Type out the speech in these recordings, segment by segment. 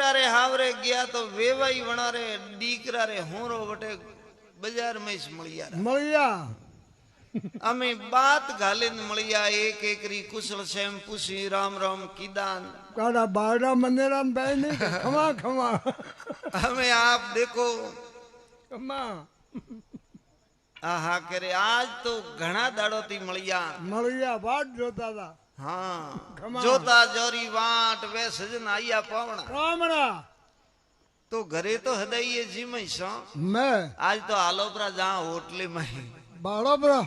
डोकरा रे हावरे गया तो वेवाई वणा रे डीकरा रे होरो वटे बाजार में मळिया अमे बात घालिन मळिया एक एकरी कुशल सेम पूछी राम राम कीदान काड़ा बाड़ा मंदिरान बैठने खमा खमा हमें आप देखो खमा आहा करे आज तो घना दाड़ो थी मळिया बाट जोता था हाँ जोता जोरी वाट वे सजन आया पावना तो घरे तो हदाइए जी में मैं आज तो आलोपरा जहाँ होटले में बाड़ो बरा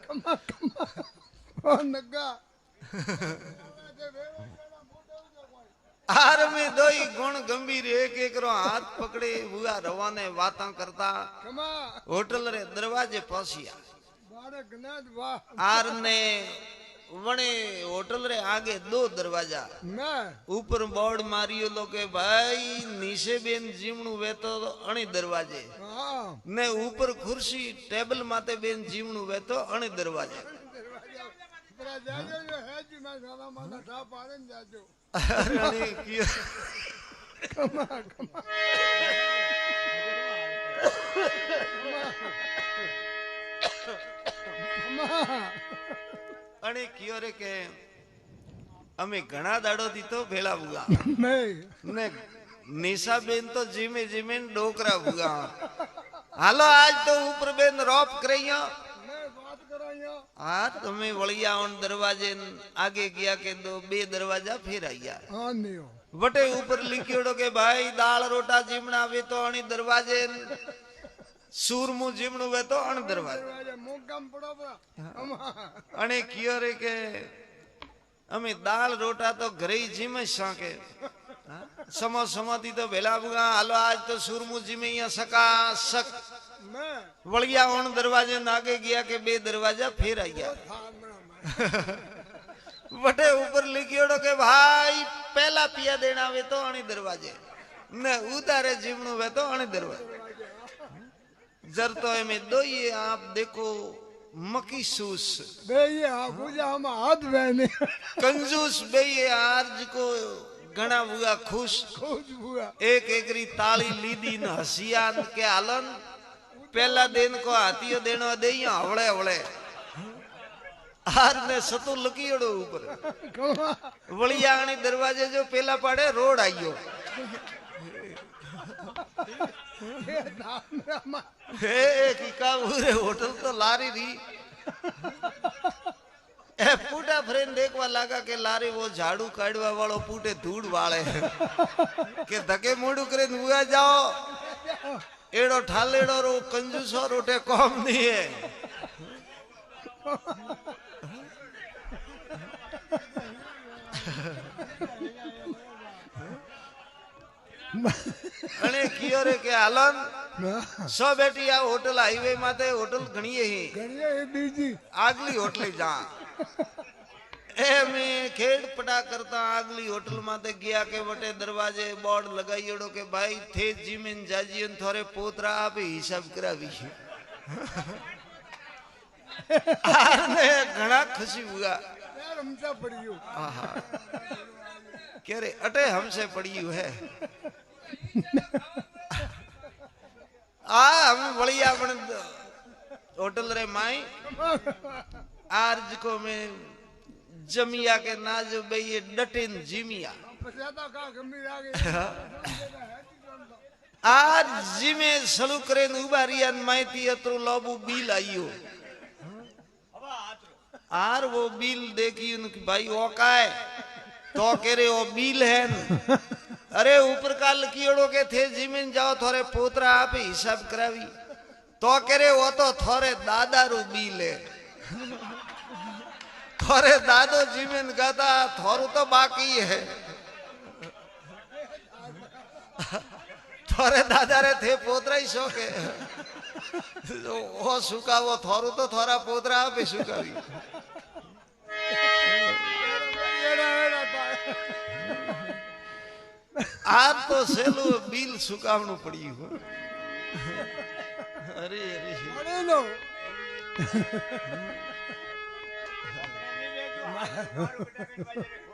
कमा कमा ओ नगा आर में दोई गुण गंभीर एक एक रो हाथ पकड़े हुआ रवाने बातां करता होटल रे दरवाजे पहुंचिया आर ने वणे होटल रे आगे दो दरवाजा ऊपर बोर्ड मारियो लो के भाई नीचे बेन जीवणु वेतो अणी दरवाजे ने ऊपर खुर्सी टेबल माते बेन जीवणु वेतो अणी दरवाजे अरे किया कमा कमा अने कियो रे के अमे घणा दाड़ो थी तो भेला बुगा ने निशा बेन तो जीमे जीमे डोकरा बुगा हालो आज तो ऊपर बेन रॉप करैया हाँ तुम्हें वलिया उन दरवाजे आगे गया के दो बे दरवाजा फिर आया वटे ऊपर लिखियोड़ो के भाई दाल रोटा जीमना वे तो अणी दरवाजे सूरमु जीमणु वे तो अण दरवाजे अणे कियो रे के अमे दाल रोटा तो घरे ही जीमे साके समो समाती तो भेला बुगा हालो आज तो सूरमु जीमे या सका सक वलिया उन दरवाजे नागे गया के बे दरवाजा फिर आया वटे ऊपर लिखियोड़ो के भाई पहला पिया देना वे तो अणी दरवाजे ने उतारे जीवणु वे तो अणी दरवाजे जर तो में दो ये आप देखो मकी सूस बे ये पूजा हम हाथ बहने कंजूस बे ये आज को घना हुआ खुश हुआ एक एकरी ताली लीदी न हसियान के आलन पहला दिन को हाथियो देनो दे हवड़े हवड़े हार ने सतु लकीड़ो ऊपर वलिया आने दरवाजे जो पहला पड़े रोड आइयो हे की का पूरे होटल तो लारी री ए पूटा फ्रेंड देखवा लगा के लारी वो झाड़ू काढ़वा वालो पूटे धूड़ वाले के धके मोड़ू करे हुआ जाओ एड़ो ठालेड़ो रो कंजूसो रोटे कौम नहीं है अने कियो रे के आलन सो बेटी आ होटल हाईवे माते होटल घणी ही बीजी आगली होटल जा ए में खेड़ पड़ा करता आगली होटल माते गया के वटे दरवाजे बोर्ड लगाईड़ो के भाई थे जीमिन जाजीन थोरे पोतरा आप हिसाब करावी आने घणा खुशी हुआ यार हमसे पड़ियो आहा कह रे अटे हमसे पड़ियो है हम बढ़िया होटल रे माई आर्ज को में जमिया के नाजो बे ये डटिन जिमिया आज जिमे सलू करे उबारियन माइती अतरो लोबू बिल आइयो आर वो बिल देखी उनकी भाई ओकाए तो कह रहे वो बिल है अरे ऊपर का लकीड़ो के थे जिमिन जाओ थोड़े पोतरा आप हिसाब करावी तो कह रहे वो तो थोड़े दादा रू बिल है थोड़े दादो जिमिन गाता थोरू तो बाकी है थोड़े दादा रे थे पोतरा ही शौक है वो सुखा वो थोरू तो थोड़ा पोतरा आप ही सुखावी आप तो सेलो बिल सुकावनु पड़ी हो अरे अरे लो